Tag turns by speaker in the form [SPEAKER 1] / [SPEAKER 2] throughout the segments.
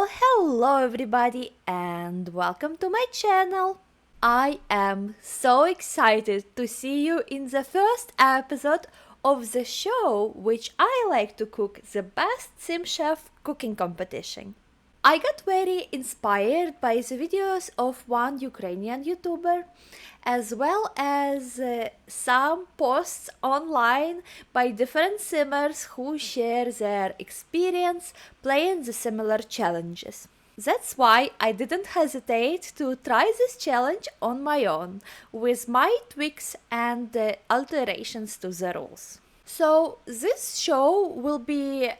[SPEAKER 1] Well, hello everybody and welcome to my channel. I am so excited to see you in the first episode of the show which I like to cook, the best SimChef cooking competition. I got very inspired by the videos of one Ukrainian YouTuber as well as some posts online by different simmers who share their experience playing the similar challenges. That's why I didn't hesitate to try this challenge on my own with my tweaks and alterations to the rules. So this show will be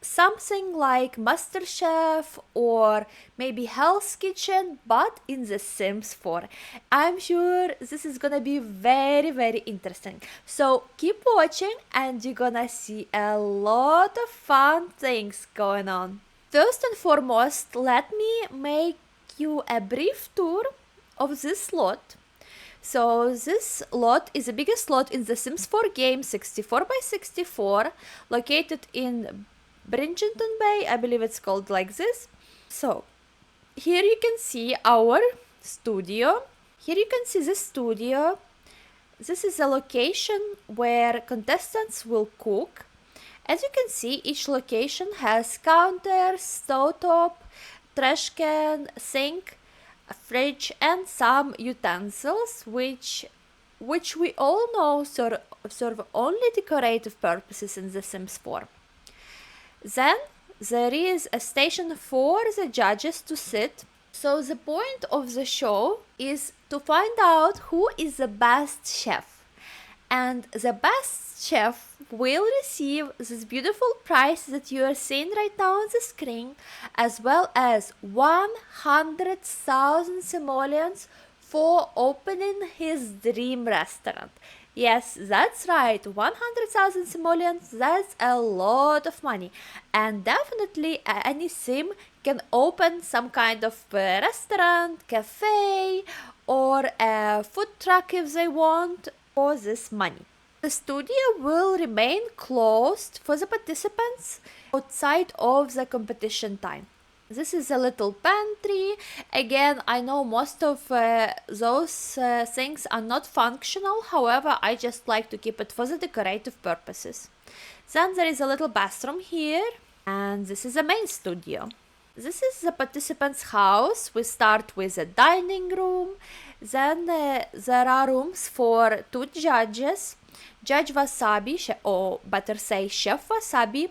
[SPEAKER 1] something like MasterChef or maybe Hell's Kitchen, but in The Sims 4. I'm sure this is gonna be very interesting. So keep watching and you're gonna see a lot of fun things going on. First and foremost, let me make you a brief tour of this lot. So this lot is the biggest lot in the Sims 4 game, 64 by 64, located in Bridgeton Bay, I believe it's called like this. So here you can see our studio. Here you can see the studio. This is a location where contestants will cook. As you can see, each location has counter, stovetop, trash can, sink, a fridge, and some utensils, which we all know serve only decorative purposes in The Sims 4. Then there is a station for the judges to sit. So the point of the show is to find out who is the best chef. And the best chef will receive this beautiful prize that you are seeing right now on the screen, as well as 100,000 simoleons for opening his dream restaurant. Yes, that's right, 100,000 simoleons, that's a lot of money. And definitely any sim can open some kind of restaurant, cafe, or a food truck if they want for this money. The studio will remain closed for the participants outside of the competition time. This is a little pantry. Again, I know most of those things are not functional. However, I just like to keep it for the decorative purposes. Then there is a little bathroom here. And this is the main studio. This is the participants' house. We start with a dining room. Then there are rooms for two judges. Judge Wasabi, or better say Chef Wasabi.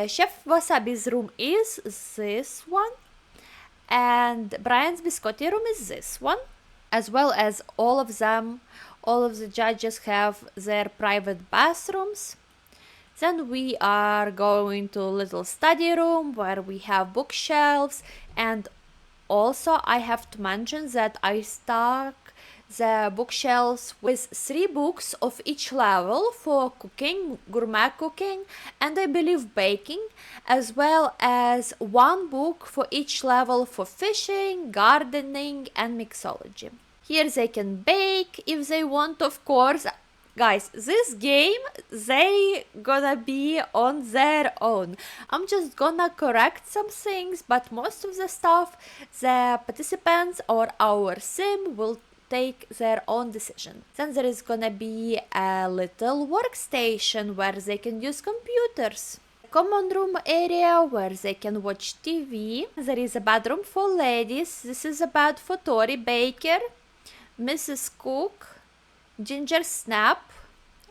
[SPEAKER 1] Chef Wasabi's room is this one, and Brian's biscotti room is this one, as well as all of the judges have their private bathrooms. Then we are going to a little study room where we have bookshelves, and also I have to mention that I stock the bookshelves with 3 books of each level for cooking, gourmet cooking, and I believe baking, as well as 1 book for each level for fishing, gardening, and mixology. Here they can bake if they want, of course. Guys, this game, they gonna be on their own. I'm just gonna correct some things, but most of the stuff the participants or our sim will take their own decision. Then there is gonna be a little workstation where they can use computers. Common room area where they can watch TV. There is a bedroom for ladies. This is a bed for Tori Baker, Mrs. Cook, Ginger Snap.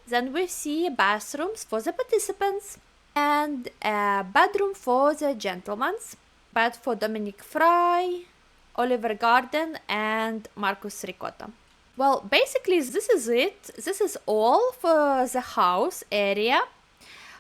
[SPEAKER 1] Then we see bathrooms for the participants and a bedroom for the gentlemen's. Bed for Dominic Fry, Oliver Garden, and Marcus Ricotta. Well, basically this is it. This is all for the house area.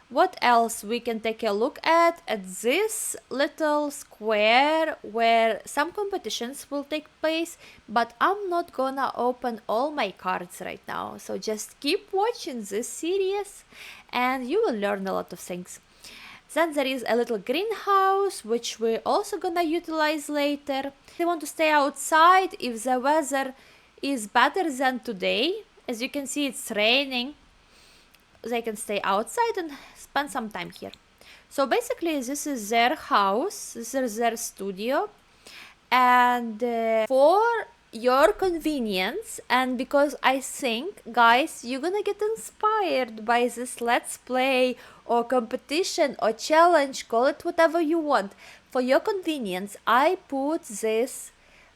[SPEAKER 1] What else we can take a look at this little square where some competitions will take place, but I'm not gonna open all my cards right now, so just keep watching this series and you will learn a lot of things. Then there is a little greenhouse which we're also gonna utilize later. They want to stay outside if the weather is better than today. As you can see, it's raining. They can stay outside and spend some time here. So basically, this is their house, this is their studio, and for your convenience, and because I think, guys, you're gonna get inspired by this let's play or competition or challenge, call it whatever you want. For your convenience, I put this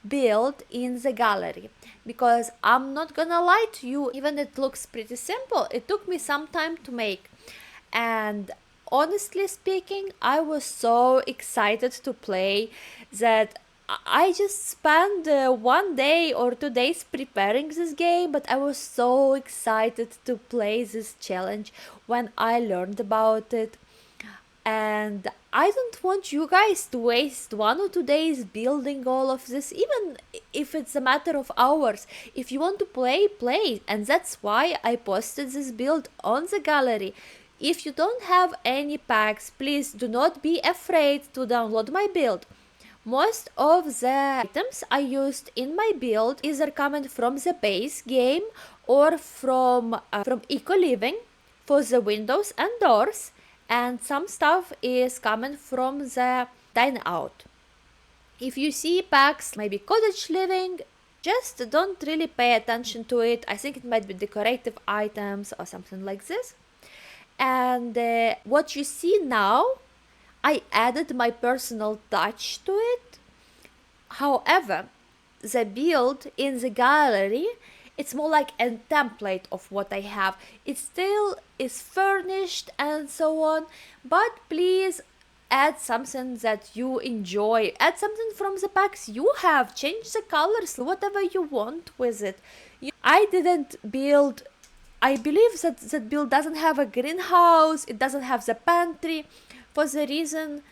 [SPEAKER 1] build in the gallery because I'm not gonna lie to you, even it looks pretty simple, it took me some time to make. And honestly speaking, I was so excited to play that I just spent 1 day or 2 days preparing this game, but I was so excited to play this challenge when I learned about it. And I don't want you guys to waste 1 or 2 days building all of this, even if it's a matter of hours. If you want to play, play. And that's why I posted this build on the gallery. If you don't have any packs, please do not be afraid to download my build. Most of the items I used in my build either coming from the base game or from Eco Living for the windows and doors, and some stuff is coming from the dine out. If you see packs, maybe cottage living, just don't really pay attention to it. I think it might be decorative items or something like this. And what you see now, I added my personal touch to it. However, the build in the gallery, it's more like a template of what I have. It still is furnished and so on, but please add something that you enjoy. Add something from the packs you have. Change the colors, whatever you want with it. I didn't build, I believe that build doesn't have a greenhouse, it doesn't have the pantry, for the reason,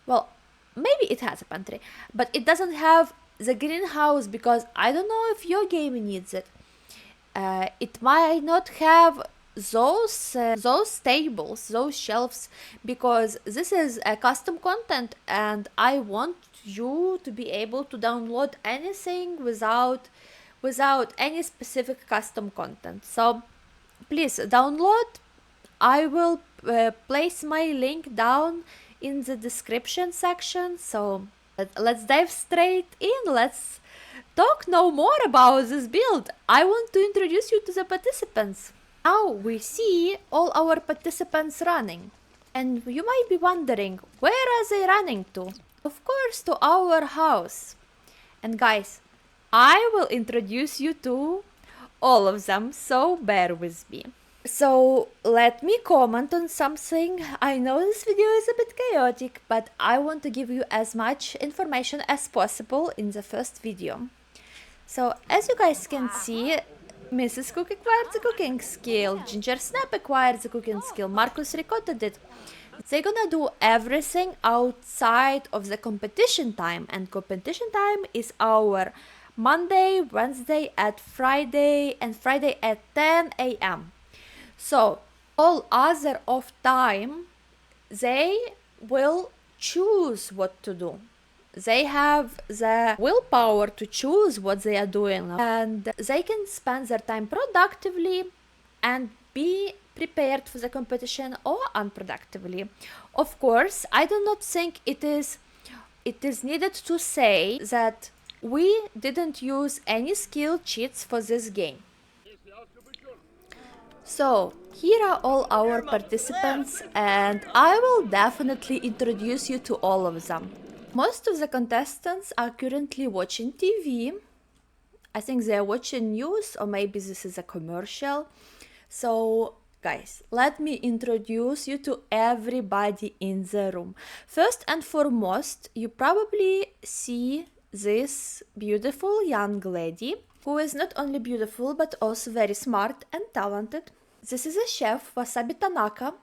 [SPEAKER 1] well, maybe it has a pantry, but it doesn't have the greenhouse because I don't know if your game needs it. It might not have those tables, those shelves, because this is a custom content and I want you to be able to download anything without any specific custom content. So please download. I will place my link down in the description section. So let's dive straight in. Let's talk no more about this build. I want to introduce you to the participants. Now we see all our participants running. And you might be wondering, where are they running to? Of course, to our house. And guys, I will introduce you to all of them, so bear with me. So let me comment on something. I know this video is a bit chaotic, but I want to give you as much information as possible in the first video. So as you guys can see, Mrs. Cook acquired the cooking skill, Ginger Snap acquired the cooking skill, Marcus Ricotta did. They're gonna do everything outside of the competition time, and competition time is our Monday, Wednesday at Friday, and Friday at 10 a.m. So all other off time, they will choose what to do. They have the willpower to choose what they are doing, and they can spend their time productively and be prepared for the competition or unproductively. Of course, I do not think it is needed to say that we didn't use any skill cheats for this game. So here are all our participants, and I will definitely introduce you to all of them. Most of the contestants are currently watching TV. I think they're watching news, or maybe this is a commercial. So guys, let me introduce you to everybody in the room. First and foremost, you probably see this beautiful young lady who is not only beautiful but also very smart and talented. This is a chef, Wasabi Tanaka,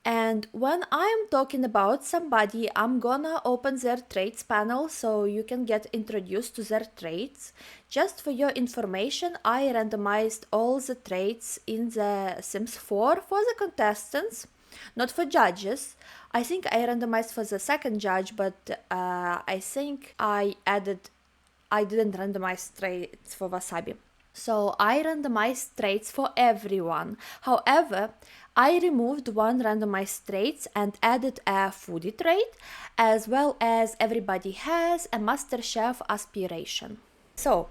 [SPEAKER 1] and when I'm talking about somebody, I'm gonna open their traits panel so you can get introduced to their traits. Just for your information, I randomized all the traits in the Sims 4 for the contestants, not for judges. I think I randomized for the second judge, but I think I didn't randomize traits for Wasabi. So I randomized traits for everyone. However, I removed one randomized traits and added a foodie trait, as well as everybody has a master chef aspiration. So,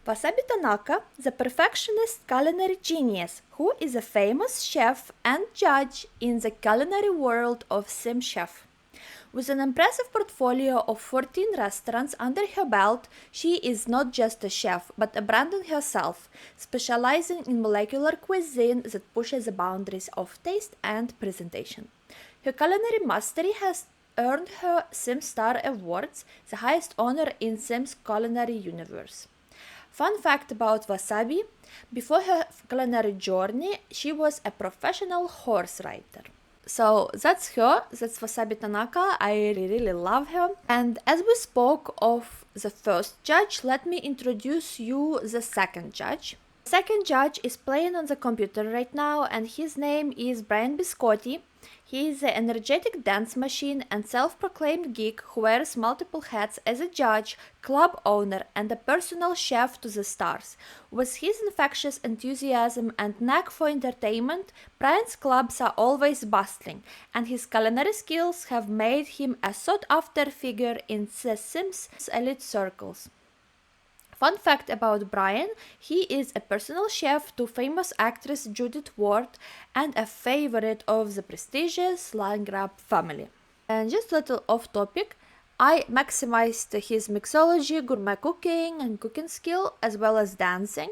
[SPEAKER 1] Wasabi Tanaka, the perfectionist culinary genius, who is a famous chef and judge in the culinary world of SimChef. With an impressive portfolio of 14 restaurants under her belt, she is not just a chef, but a brand in herself, specializing in molecular cuisine that pushes the boundaries of taste and presentation. Her culinary mastery has earned her SimStar Awards, the highest honor in Sim's culinary universe. Fun fact about Wasabi: before her culinary journey, she was a professional horse rider. So that's her, that's Wasabi Tanaka. I really love her. And as we spoke of the first judge, let me introduce you the second judge. The second judge is playing on the computer right now, and his name is Brian Biscotti. He is an energetic dance machine and self-proclaimed geek who wears multiple hats as a judge, club owner, and a personal chef to the stars. With his infectious enthusiasm and knack for entertainment, Brian's clubs are always bustling, and his culinary skills have made him a sought-after figure in The Sims elite circles. Fun fact about Brian: he is a personal chef to famous actress Judith Ward and a favorite of the prestigious Landgraf family. And just a little off topic, I maximized his mixology, gourmet cooking, and cooking skill, as well as dancing.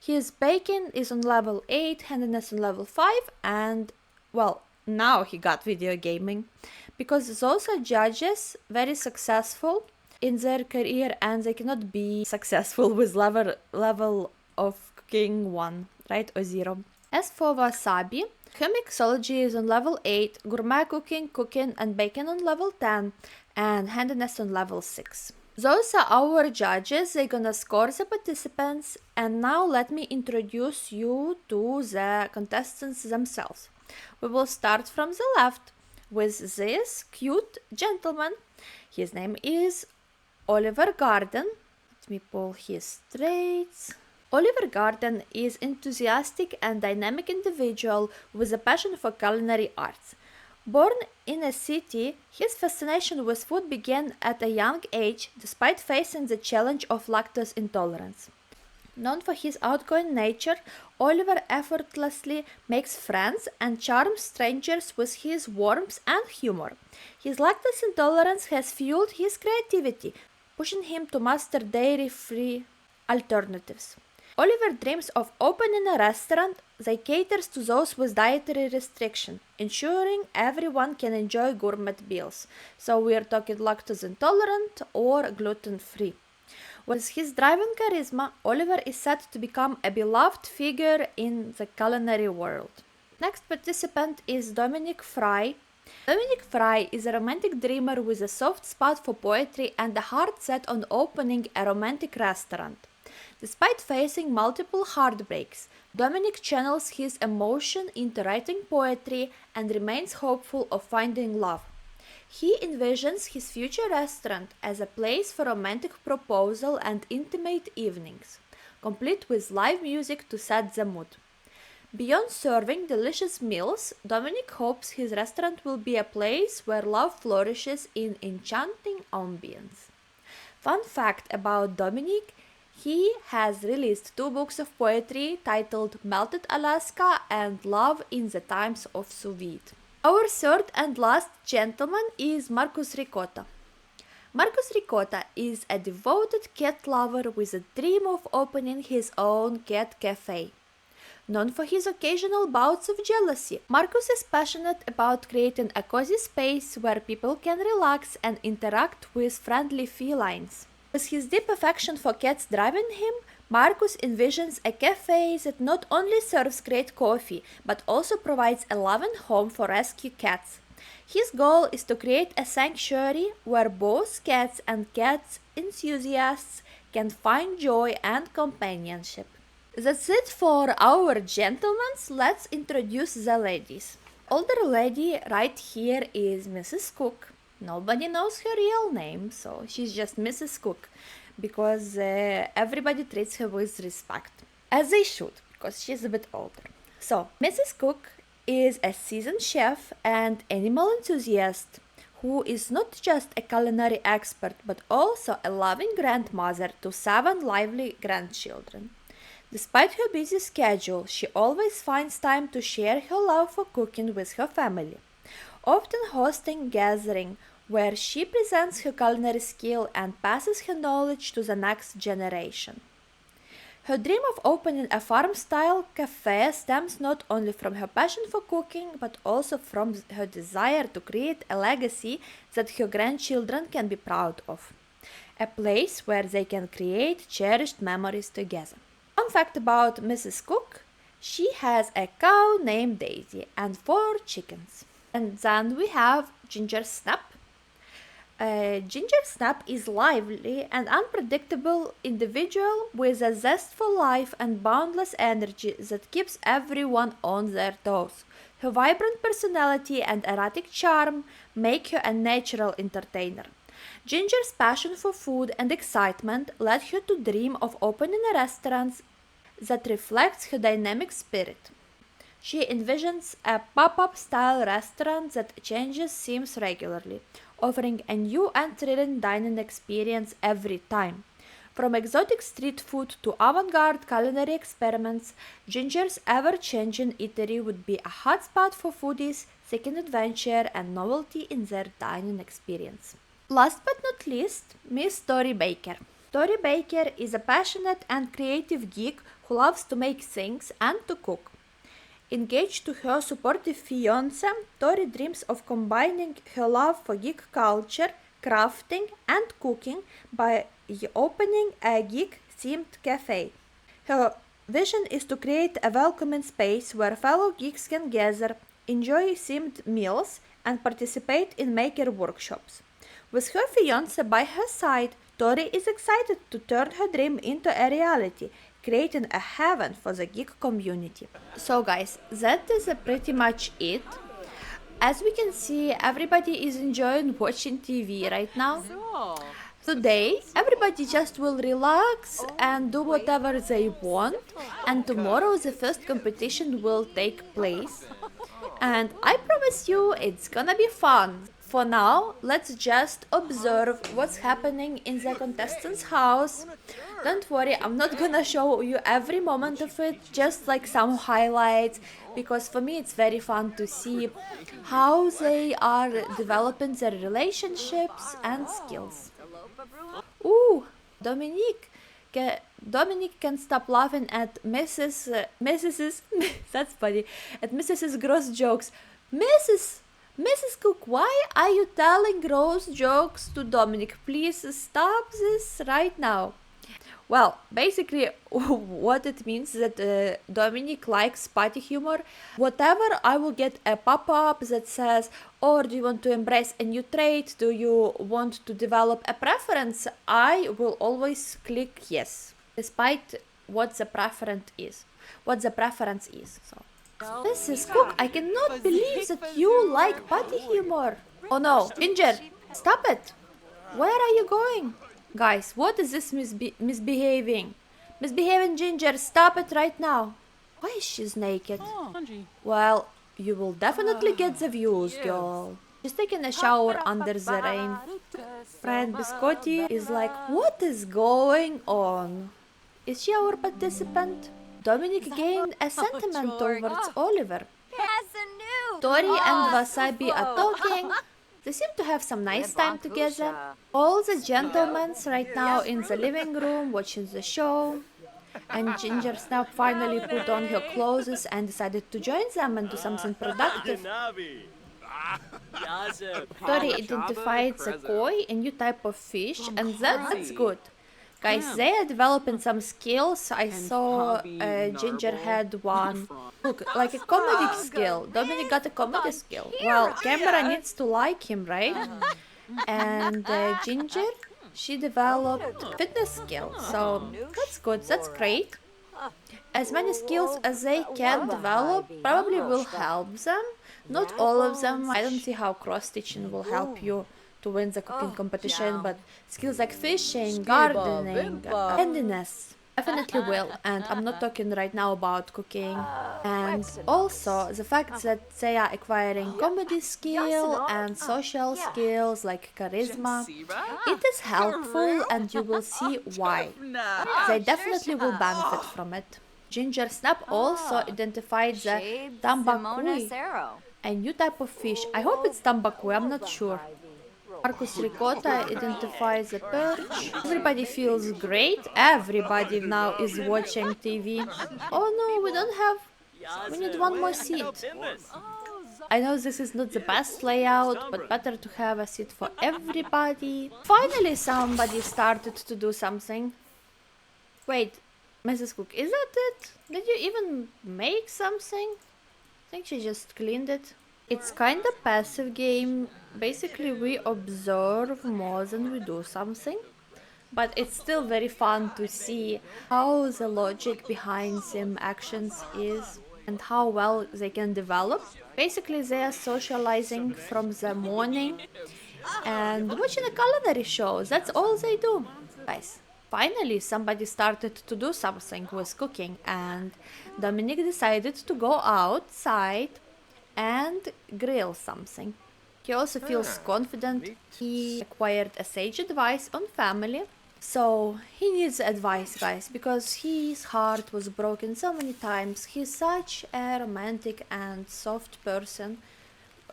[SPEAKER 1] His baking is on level 8, handiness on level 5, and well, now he got video gaming. Because those are judges very successful in their career and they cannot be successful with level of cooking 1, right, or 0. As for Wasabi, her mixology is on level 8, gourmet cooking and baking on level 10, and handiness on level 6. Those are our judges. They're gonna score the participants, and now let me introduce you to the contestants themselves. We will start from the left with this cute gentleman. His name is Oliver Garden. Let me pull his traits. Oliver Garden is enthusiastic and dynamic individual with a passion for culinary arts. Born in a city, his fascination with food began at a young age despite facing the challenge of lactose intolerance. Known for his outgoing nature, Oliver effortlessly makes friends and charms strangers with his warmth and humor. His lactose intolerance has fueled his creativity, pushing him to master dairy-free alternatives. Oliver dreams of opening a restaurant that caters to those with dietary restriction, ensuring everyone can enjoy gourmet meals. So we are talking lactose intolerant or gluten-free. With his driving charisma, Oliver is set to become a beloved figure in the culinary world. Next participant is Dominic Fry. Dominic Fry is a romantic dreamer with a soft spot for poetry and a heart set on opening a romantic restaurant. Despite facing multiple heartbreaks, Dominic channels his emotion into writing poetry and remains hopeful of finding love. He envisions his future restaurant as a place for romantic proposal and intimate evenings, complete with live music to set the mood. Beyond serving delicious meals, Dominic hopes his restaurant will be a place where love flourishes in enchanting ambience. Fun fact about Dominic: he has released 2 books of poetry titled Melted Alaska and Love in the Times of Sous Vide. Our third and last gentleman is Marcus Ricotta. Marcus Ricotta is a devoted cat lover with a dream of opening his own cat cafe. Known for his occasional bouts of jealousy, Marcus is passionate about creating a cozy space where people can relax and interact with friendly felines. With his deep affection for cats driving him, Marcus envisions a cafe that not only serves great coffee, but also provides a loving home for rescue cats. His goal is to create a sanctuary where both cats and cat enthusiasts can find joy and companionship. That's it for our gentlemen. Let's introduce the ladies. Older lady right here is Mrs. Cook. Nobody knows her real name, so she's just Mrs. Cook because everybody treats her with respect. As they should, because she's a bit older. So, Mrs. Cook is a seasoned chef and animal enthusiast who is not just a culinary expert but also a loving grandmother to 7 lively grandchildren. Despite her busy schedule, she always finds time to share her love for cooking with her family, often hosting gatherings where she presents her culinary skill and passes her knowledge to the next generation. Her dream of opening a farm-style cafe stems not only from her passion for cooking, but also from her desire to create a legacy that her grandchildren can be proud of. A place where they can create cherished memories together. Fun fact about Mrs. Cook, she has a cow named Daisy and 4 chickens. And then we have Ginger Snap. Ginger Snap is lively and unpredictable individual with a zest for life and boundless energy that keeps everyone on their toes. Her vibrant personality and erratic charm make her a natural entertainer. Ginger's passion for food and excitement led her to dream of opening a restaurant that reflects her dynamic spirit. She envisions a pop-up style restaurant that changes themes regularly, offering a new and thrilling dining experience every time. From exotic street food to avant-garde culinary experiments, Ginger's ever-changing eatery would be a hotspot for foodies seeking adventure and novelty in their dining experience. Last but not least, Miss Tori Baker. Tori Baker is a passionate and creative geek who loves to make things and to cook. Engaged to her supportive fiancé, Tori dreams of combining her love for geek culture, crafting, and cooking by opening a geek-themed cafe. Her vision is to create a welcoming space where fellow geeks can gather, enjoy themed meals, and participate in maker workshops. With her fiancé by her side, Tori is excited to turn her dream into a reality, creating a heaven for the geek community. So guys, that is pretty much it. As we can see, everybody is enjoying watching TV right now. Today, everybody just will relax and do whatever they want, and tomorrow the first competition will take place. And I promise you, it's gonna be fun. For now, let's just observe what's happening in the contestants' house. Don't worry, I'm not gonna show you every moment of it, just like some highlights, because for me it's very fun to see how they are developing their relationships and skills. Ooh, Dominique can stop laughing at Mrs. That's funny. At Mrs.'s gross jokes. Mrs. Cook, why are you telling gross jokes to Dominic? Please stop this right now. Well, basically, what it means is that Dominic likes party humor. Whatever, I will get a pop-up that says, or do you want to embrace a new trait? Do you want to develop a preference? I will always click yes, despite what the preference is. So. Mrs. Cook, I cannot believe that you like party humor. Oh no, Ginger, stop it. Where are you going? Guys, what is this misbehaving? Misbehaving Ginger, stop it right now. Why is she naked? Well, you will definitely get the views, girl. She's taking a shower under the rain. Friend Biscotti is like, what is going on? Is she our participant? Dominic gained a sentiment towards Oliver. Tori and Wasabi are talking. They seem to have some nice time together. All the gentlemen right now in the living room watching the show. And Ginger Snap finally put on her clothes and decided to join them and do something productive. Tori identified the koi, a new type of fish, and that's good. Guys, they are developing some skills. I saw Ginger had one. Look, like a comedy skill. Dominic got a comedy skill. Well, camera needs to like him, right? And Ginger, she developed fitness skills. So that's good. That's great. As many skills as they can develop probably will help them. Not all of them. I don't see how cross-stitching will help you to win the cooking competition, but skills like fishing, gardening, cleanliness definitely will. And I'm not talking right now about cooking. And also the fact that they are acquiring comedy skill and social skills like charisma, it is helpful and you will see why. They definitely will benefit from it. Ginger Snap also identified the tambaqui, a new type of fish. I hope it's tambaqui, I'm not sure. Marcus Ricotta identifies the perch. Everybody feels great. Everybody now is watching TV. Oh no, we don't have. We need one more seat. I know this is not the best layout, but better to have a seat for everybody. Finally, somebody started to do something. Wait, Mrs. Cook, is that it? Did you even make something? I think she just cleaned it. It's kind of passive game. Basically, we observe more than we do something. But it's still very fun to see how the logic behind sim actions is and how well they can develop. Basically, they are socializing from the morning and watching a culinary show. That's all they do. Guys, finally somebody started to do something with cooking, and Dominic decided to go outside and grill something. He also feels confident. He acquired a sage advice on family. So he needs advice, guys, because his heart was broken so many times. He's such a romantic and soft person.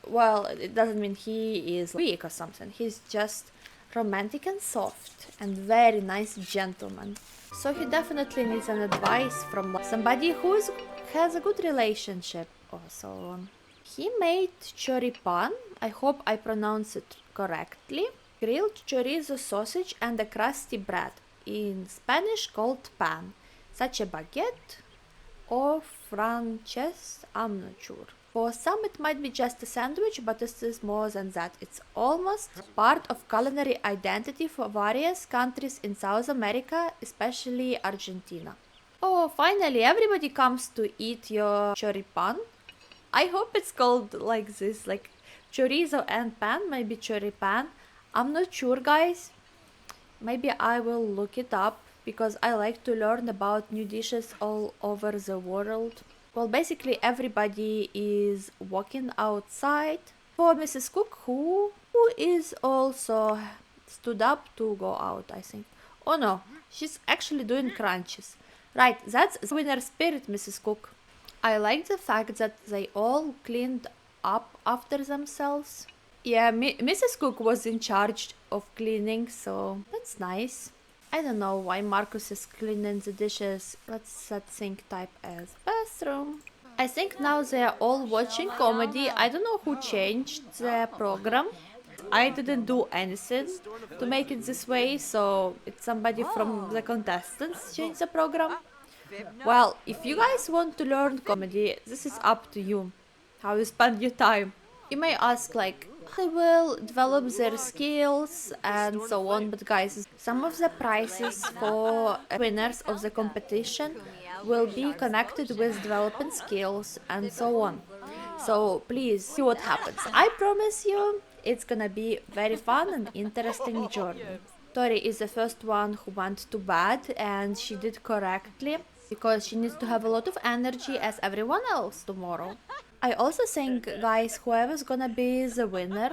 [SPEAKER 1] Well, it doesn't mean he is weak or something. He's just romantic and soft and very nice gentleman. So he definitely needs an advice from somebody who has a good relationship or so on. He made choripan. I hope I pronounce it correctly. Grilled chorizo sausage and a crusty bread, in Spanish called pan. Such a baguette or frances, I'm not sure. For some it might be just a sandwich, but this is more than that. It's almost part of culinary identity for various countries in South America, especially Argentina. Oh, finally everybody comes to eat your choripan. I hope it's called like this, like chorizo and pan, maybe choripan. I'm not sure, guys. Maybe I will look it up because I like to learn about new dishes all over the world. Well, basically everybody is walking outside. For Mrs. Cook, who is also stood up to go out, I think. Oh no, she's actually doing crunches. Right, that's the winner spirit, Mrs. Cook. I like the fact that they all cleaned up after themselves. Yeah, Mrs. Cook was in charge of cleaning, so that's nice. I don't know why Marcus is cleaning the dishes. Let's set sink type as bathroom. I think now they are all watching comedy. I don't know who changed the program. I didn't do anything to make it this way, so it's somebody from the contestants changed the program. Well, if you guys want to learn comedy, this is up to you. How you spend your time. You may ask like, they will develop their skills and so on, but guys, some of the prizes for winners of the competition will be connected with developing skills and so on. So please see what happens. I promise you it's gonna be very fun and interesting journey. Tori is the first one who went to bed, and she did correctly because she needs to have a lot of energy as everyone else tomorrow. I also think, guys, whoever's gonna be the winner,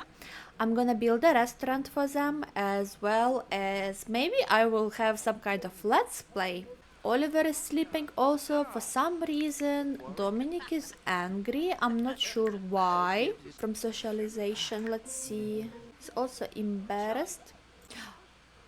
[SPEAKER 1] I'm gonna build a restaurant for them, as well as maybe I will have some kind of let's play. Oliver is sleeping also for some reason. Dominic is angry. I'm not sure why. From socialization, let's see. He's also embarrassed.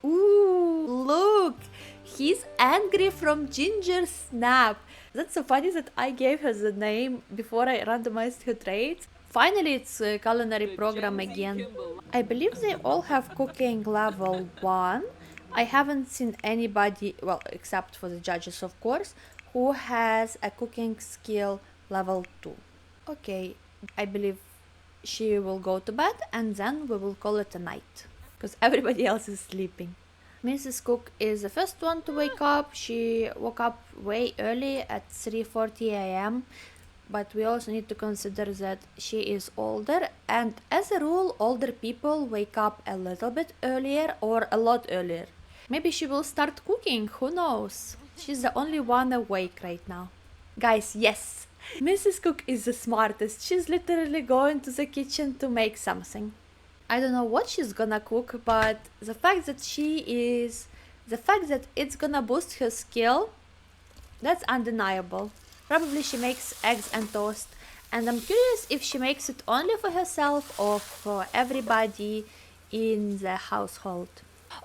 [SPEAKER 1] Ooh, look! He's angry from Ginger Snap. That's so funny that I gave her the name before I randomized her traits. Finally, it's a culinary program again. I believe they all have cooking level 1. I haven't seen anybody, well, except for the judges, of course, who has a cooking skill level 2. Okay, I believe she will go to bed and then we will call it a night, because everybody else is sleeping. Mrs. Cook is the first one to wake up. She woke up way early at 3:40 a.m. but we also need to consider that she is older, and as a rule, older people wake up a little bit earlier or a lot earlier. Maybe she will start cooking, who knows? She's the only one awake right now. Guys, yes, Mrs. Cook is the smartest. She's literally going to the kitchen to make something. I don't know what she's gonna cook, but the fact that it's gonna boost her skill, that's undeniable. Probably she makes eggs and toast, and I'm curious if she makes it only for herself or for everybody in the household.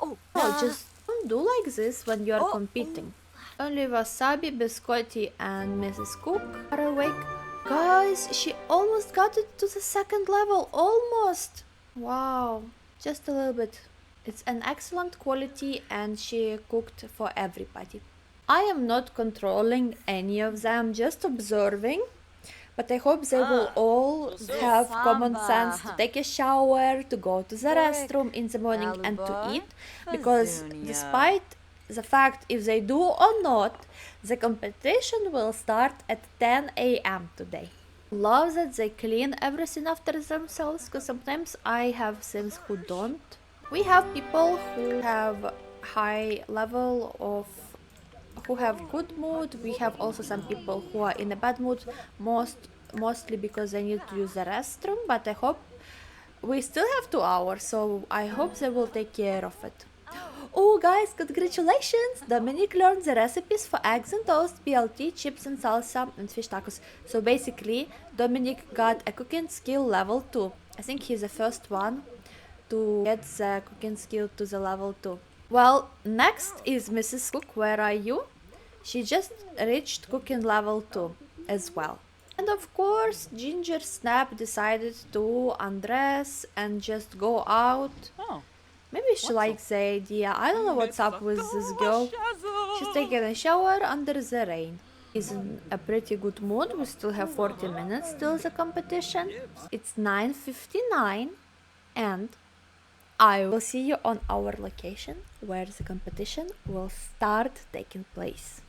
[SPEAKER 1] Oh, just don't do like this when you're competing. Only Wasabi, Biscotti, and Mrs. Cook are awake. Guys, she almost got it to the second level. Almost! Wow, just a little bit. It's an excellent quality and she cooked for everybody. I am not controlling any of them, just observing. But I hope they will all have common sense to take a shower, to go to the restroom in the morning and to eat. Because despite the fact if they do or not, the competition will start at 10 a.m. today. Love that they clean everything after themselves, because sometimes I have Sims who don't. We have people who have high level of who have good mood. We have also some people who are in a bad mood, mostly because they need to use the restroom, but I hope we still have 2 hours, so I hope they will take care of it. Oh guys, congratulations! Dominic learned the recipes for eggs and toast, BLT, chips and salsa, and fish tacos. So basically, Dominic got a cooking skill level 2. I think he's the first one to get the cooking skill to the level 2. Well, next is Mrs. Cook. Where are you? She just reached cooking level 2 as well. And of course, Ginger Snap decided to undress and just go out. Maybe she likes the idea. I don't know what's up with this girl. She's taking a shower under the rain. Is in a pretty good mood. We still have 40 minutes till the competition. It's 9:59 and I will see you on our location where the competition will start taking place.